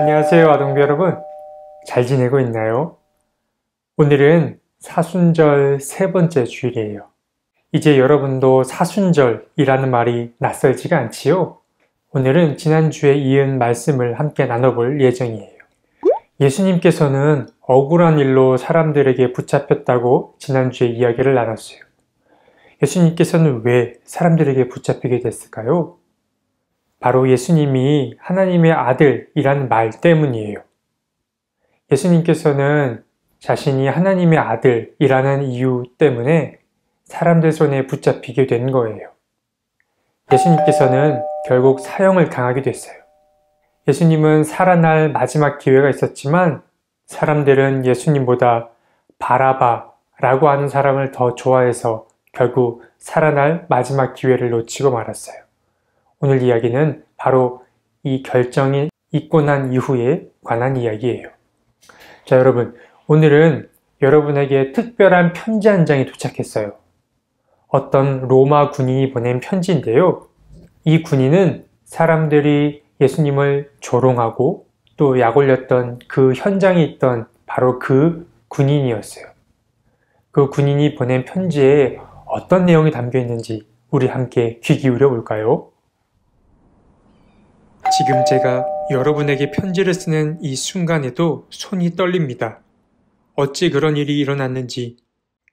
안녕하세요, 아동부 여러분. 잘 지내고 있나요? 오늘은 사순절 세 번째 주일이에요. 이제 여러분도 사순절이라는 말이 낯설지가 않지요? 오늘은 지난주에 이은 말씀을 함께 나눠볼 예정이에요. 예수님께서는 억울한 일로 사람들에게 붙잡혔다고 지난주에 이야기를 나눴어요. 예수님께서는 왜 사람들에게 붙잡히게 됐을까요? 바로 예수님이 하나님의 아들이라는 말 때문이에요. 예수님께서는 자신이 하나님의 아들이라는 이유 때문에 사람들 손에 붙잡히게 된 거예요. 예수님께서는 결국 사형을 당하게 됐어요. 예수님은 살아날 마지막 기회가 있었지만 사람들은 예수님보다 바라바라고 하는 사람을 더 좋아해서 결국 살아날 마지막 기회를 놓치고 말았어요. 오늘 이야기는 바로 이 결정이 있고 난 이후에 관한 이야기예요. 자, 여러분, 오늘은 여러분에게 특별한 편지 한 장이 도착했어요. 어떤 로마 군인이 보낸 편지인데요. 이 군인은 사람들이 예수님을 조롱하고 또 약 올렸던 그 현장에 있던 바로 그 군인이었어요. 그 군인이 보낸 편지에 어떤 내용이 담겨 있는지 우리 함께 귀 기울여 볼까요? 지금 제가 여러분에게 편지를 쓰는 이 순간에도 손이 떨립니다. 어찌 그런 일이 일어났는지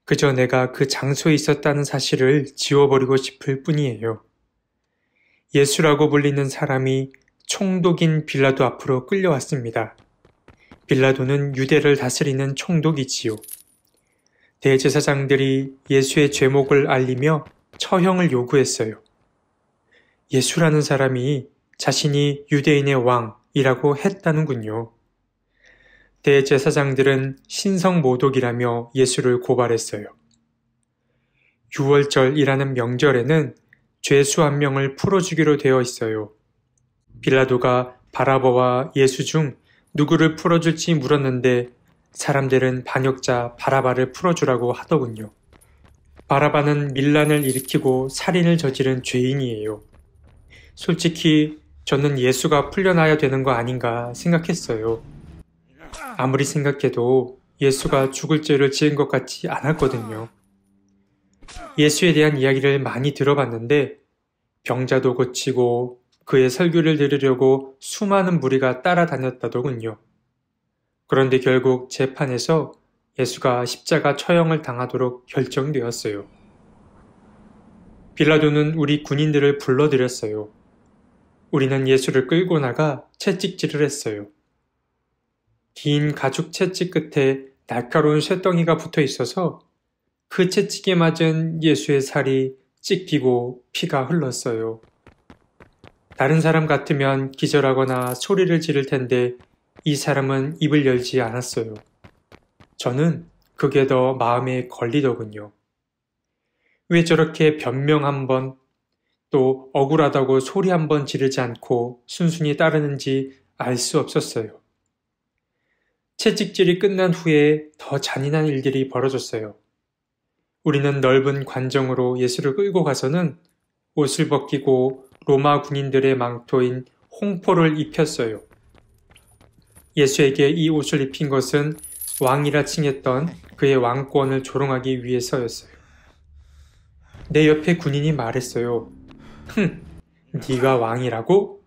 그저 내가 그 장소에 있었다는 사실을 지워버리고 싶을 뿐이에요. 예수라고 불리는 사람이 총독인 빌라도 앞으로 끌려왔습니다. 빌라도는 유대를 다스리는 총독이지요. 대제사장들이 예수의 죄목을 알리며 처형을 요구했어요. 예수라는 사람이 자신이 유대인의 왕이라고 했다는군요. 대제사장들은 신성모독이라며 예수를 고발했어요. 유월절이라는 명절에는 죄수 한 명을 풀어주기로 되어 있어요. 빌라도가 바라바와 예수 중 누구를 풀어줄지 물었는데 사람들은 반역자 바라바를 풀어주라고 하더군요. 바라바는 밀란을 일으키고 살인을 저지른 죄인이에요. 솔직히 저는 예수가 풀려나야 되는 거 아닌가 생각했어요. 아무리 생각해도 예수가 죽을 죄를 지은 것 같지 않았거든요. 예수에 대한 이야기를 많이 들어봤는데 병자도 고치고 그의 설교를 들으려고 수많은 무리가 따라다녔다더군요. 그런데 결국 재판에서 예수가 십자가 처형을 당하도록 결정되었어요. 빌라도는 우리 군인들을 불러들였어요. 우리는 예수를 끌고 나가 채찍질을 했어요. 긴 가죽 채찍 끝에 날카로운 쇳덩이가 붙어 있어서 그 채찍에 맞은 예수의 살이 찢기고 피가 흘렀어요. 다른 사람 같으면 기절하거나 소리를 지를 텐데 이 사람은 입을 열지 않았어요. 저는 그게 더 마음에 걸리더군요. 왜 저렇게 변명 한 번, 또 억울하다고 소리 한 번 지르지 않고 순순히 따르는지 알 수 없었어요. 채찍질이 끝난 후에 더 잔인한 일들이 벌어졌어요. 우리는 넓은 관정으로 예수를 끌고 가서는 옷을 벗기고 로마 군인들의 망토인 홍포를 입혔어요. 예수에게 이 옷을 입힌 것은 왕이라 칭했던 그의 왕권을 조롱하기 위해서였어요. 내 옆에 군인이 말했어요. 네가 왕이라고?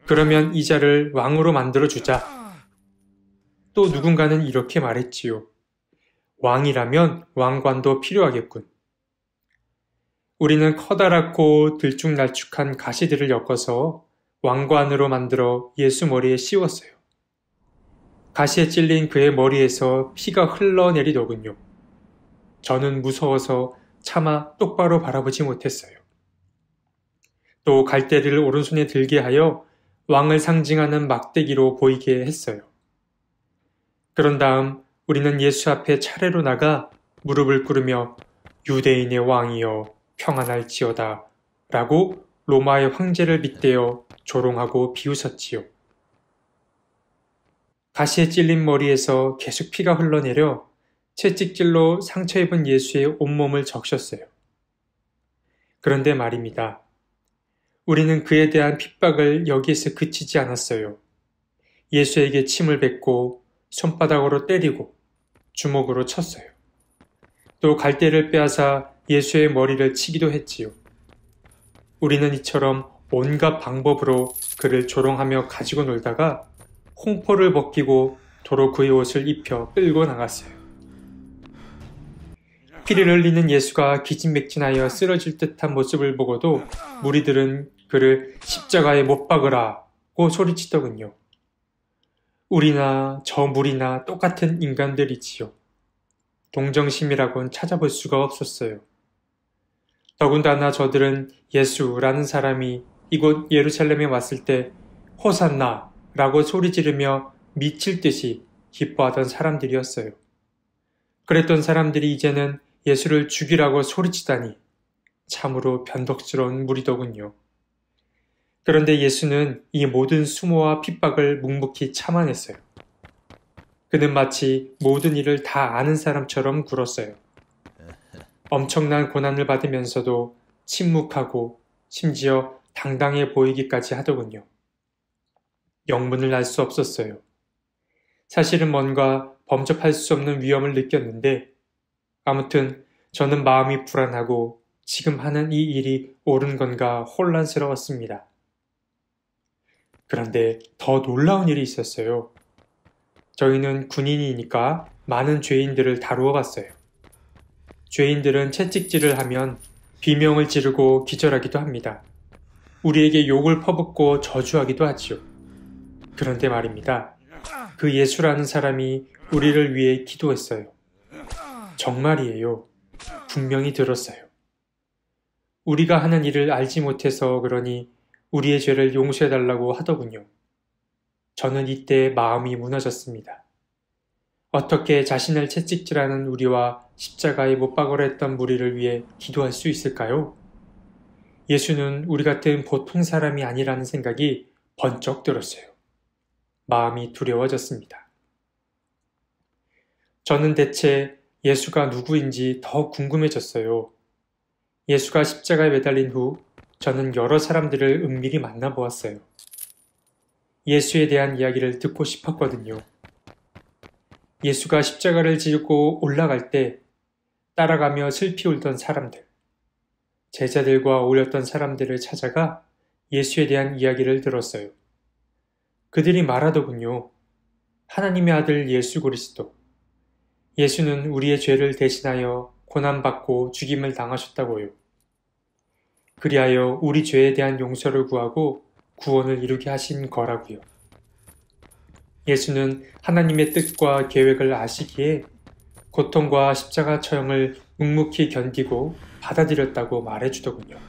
그러면 이 자를 왕으로 만들어주자. 또 누군가는 이렇게 말했지요. 왕이라면 왕관도 필요하겠군. 우리는 커다랗고 들쭉날쭉한 가시들을 엮어서 왕관으로 만들어 예수 머리에 씌웠어요. 가시에 찔린 그의 머리에서 피가 흘러내리더군요. 저는 무서워서 차마 똑바로 바라보지 못했어요. 또 갈대리를 오른손에 들게 하여 왕을 상징하는 막대기로 보이게 했어요. 그런 다음 우리는 예수 앞에 차례로 나가 무릎을 꿇으며 유대인의 왕이여 평안할지어다 라고 로마의 황제를 빗대어 조롱하고 비웃었지요. 가시에 찔린 머리에서 계속 피가 흘러내려 채찍질로 상처 입은 예수의 온몸을 적셨어요. 그런데 말입니다. 우리는 그에 대한 핍박을 여기에서 그치지 않았어요. 예수에게 침을 뱉고 손바닥으로 때리고 주먹으로 쳤어요. 또 갈대를 빼앗아 예수의 머리를 치기도 했지요. 우리는 이처럼 온갖 방법으로 그를 조롱하며 가지고 놀다가 홍포를 벗기고 도로 그의 옷을 입혀 끌고 나갔어요. 피를 흘리는 예수가 기진맥진하여 쓰러질 듯한 모습을 보고도 무리들은 그를 십자가에 못 박으라고 소리치더군요. 우리나 저 무리나 똑같은 인간들이지요. 동정심이라곤 찾아볼 수가 없었어요. 더군다나 저들은 예수라는 사람이 이곳 예루살렘에 왔을 때 호산나 라고 소리 지르며 미칠 듯이 기뻐하던 사람들이었어요. 그랬던 사람들이 이제는 예수를 죽이라고 소리치다니 참으로 변덕스러운 무리더군요. 그런데 예수는 이 모든 수모와 핍박을 묵묵히 참아냈어요. 그는 마치 모든 일을 다 아는 사람처럼 굴었어요. 엄청난 고난을 받으면서도 침묵하고 심지어 당당해 보이기까지 하더군요. 영문을 알 수 없었어요. 사실은 뭔가 범접할 수 없는 위험을 느꼈는데 아무튼 저는 마음이 불안하고 지금 하는 이 일이 옳은 건가 혼란스러웠습니다. 그런데 더 놀라운 일이 있었어요. 저희는 군인이니까 많은 죄인들을 다루어 봤어요. 죄인들은 채찍질을 하면 비명을 지르고 기절하기도 합니다. 우리에게 욕을 퍼붓고 저주하기도 하지요. 그런데 말입니다. 그 예수라는 사람이 우리를 위해 기도했어요. 정말이에요. 분명히 들었어요. 우리가 하는 일을 알지 못해서 그러니 우리의 죄를 용서해달라고 하더군요. 저는 이때 마음이 무너졌습니다. 어떻게 자신을 채찍질하는 우리와 십자가에 못 박으려 했던 무리를 위해 기도할 수 있을까요? 예수는 우리 같은 보통 사람이 아니라는 생각이 번쩍 들었어요. 마음이 두려워졌습니다. 저는 대체 예수가 누구인지 더 궁금해졌어요. 예수가 십자가에 매달린 후 저는 여러 사람들을 은밀히 만나보았어요. 예수에 대한 이야기를 듣고 싶었거든요. 예수가 십자가를 지고 올라갈 때 따라가며 슬피 울던 사람들, 제자들과 어울렸던 사람들을 찾아가 예수에 대한 이야기를 들었어요. 그들이 말하더군요. 하나님의 아들 예수 그리스도. 예수는 우리의 죄를 대신하여 고난받고 죽임을 당하셨다고요. 그리하여 우리 죄에 대한 용서를 구하고 구원을 이루게 하신 거라고요. 예수는 하나님의 뜻과 계획을 아시기에 고통과 십자가 처형을 묵묵히 견디고 받아들였다고 말해주더군요.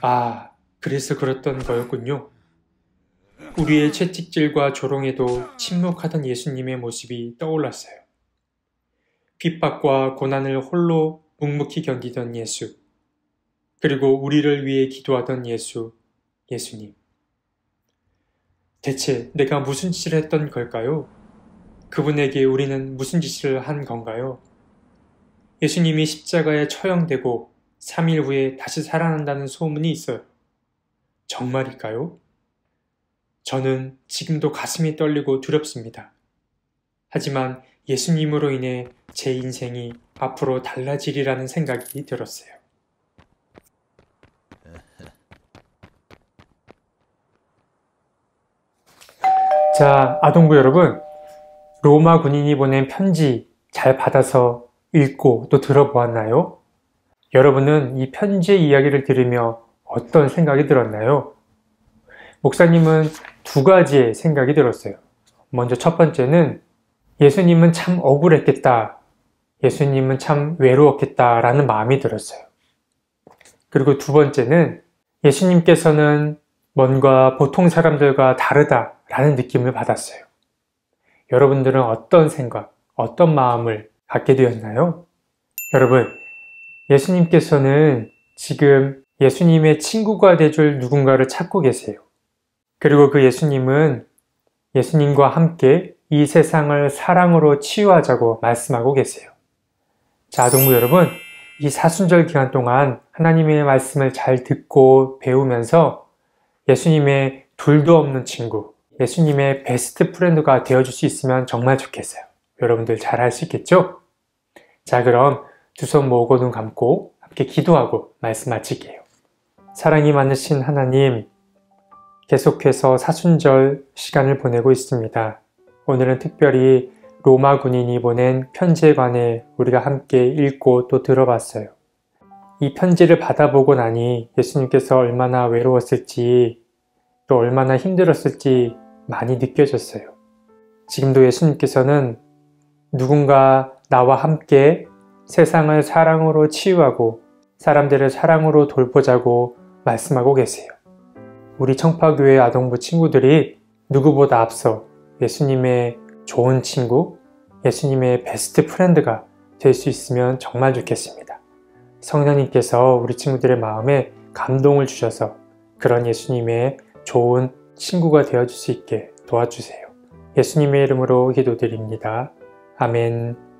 아, 그래서 그랬던 거였군요. 우리의 채찍질과 조롱에도 침묵하던 예수님의 모습이 떠올랐어요. 핍박과 고난을 홀로 묵묵히 견디던 예수, 그리고 우리를 위해 기도하던 예수님. 대체 내가 무슨 짓을 했던 걸까요? 그분에게 우리는 무슨 짓을 한 건가요? 예수님이 십자가에 처형되고 3일 후에 다시 살아난다는 소문이 있어요. 정말일까요? 저는 지금도 가슴이 떨리고 두렵습니다. 하지만 예수님으로 인해 제 인생이 앞으로 달라지리라는 생각이 들었어요. 자, 아동부 여러분, 로마 군인이 보낸 편지 잘 받아서 읽고 또 들어보았나요? 여러분은 이 편지의 이야기를 들으며 어떤 생각이 들었나요? 목사님은 두 가지의 생각이 들었어요. 먼저 첫 번째는 예수님은 참 억울했겠다. 예수님은 참 외로웠겠다 라는 마음이 들었어요. 그리고 두 번째는 예수님께서는 뭔가 보통 사람들과 다르다라는 느낌을 받았어요. 여러분들은 어떤 생각, 어떤 마음을 갖게 되었나요? 여러분, 예수님께서는 지금 예수님의 친구가 돼줄 누군가를 찾고 계세요. 그리고 그 예수님은 예수님과 함께 이 세상을 사랑으로 치유하자고 말씀하고 계세요. 자, 아동부 여러분, 이 사순절 기간 동안 하나님의 말씀을 잘 듣고 배우면서 예수님의 둘도 없는 친구, 예수님의 베스트 프렌드가 되어줄 수 있으면 정말 좋겠어요. 여러분들 잘 할 수 있겠죠? 자, 그럼 두 손 모으고 눈 감고 함께 기도하고 말씀 마칠게요. 사랑이 많으신 하나님, 계속해서 사순절 시간을 보내고 있습니다. 오늘은 특별히 로마 군인이 보낸 편지에 관해 우리가 함께 읽고 또 들어봤어요. 이 편지를 받아보고 나니 예수님께서 얼마나 외로웠을지 또 얼마나 힘들었을지 많이 느껴졌어요. 지금도 예수님께서는 누군가 나와 함께 세상을 사랑으로 치유하고 사람들을 사랑으로 돌보자고 말씀하고 계세요. 우리 청파교회 아동부 친구들이 누구보다 앞서 예수님의 좋은 친구, 예수님의 베스트 프렌드가 될 수 있으면 정말 좋겠습니다. 성령님께서 우리 친구들의 마음에 감동을 주셔서 그런 예수님의 좋은 친구가 되어줄 수 있게 도와주세요. 예수님의 이름으로 기도드립니다. 아멘.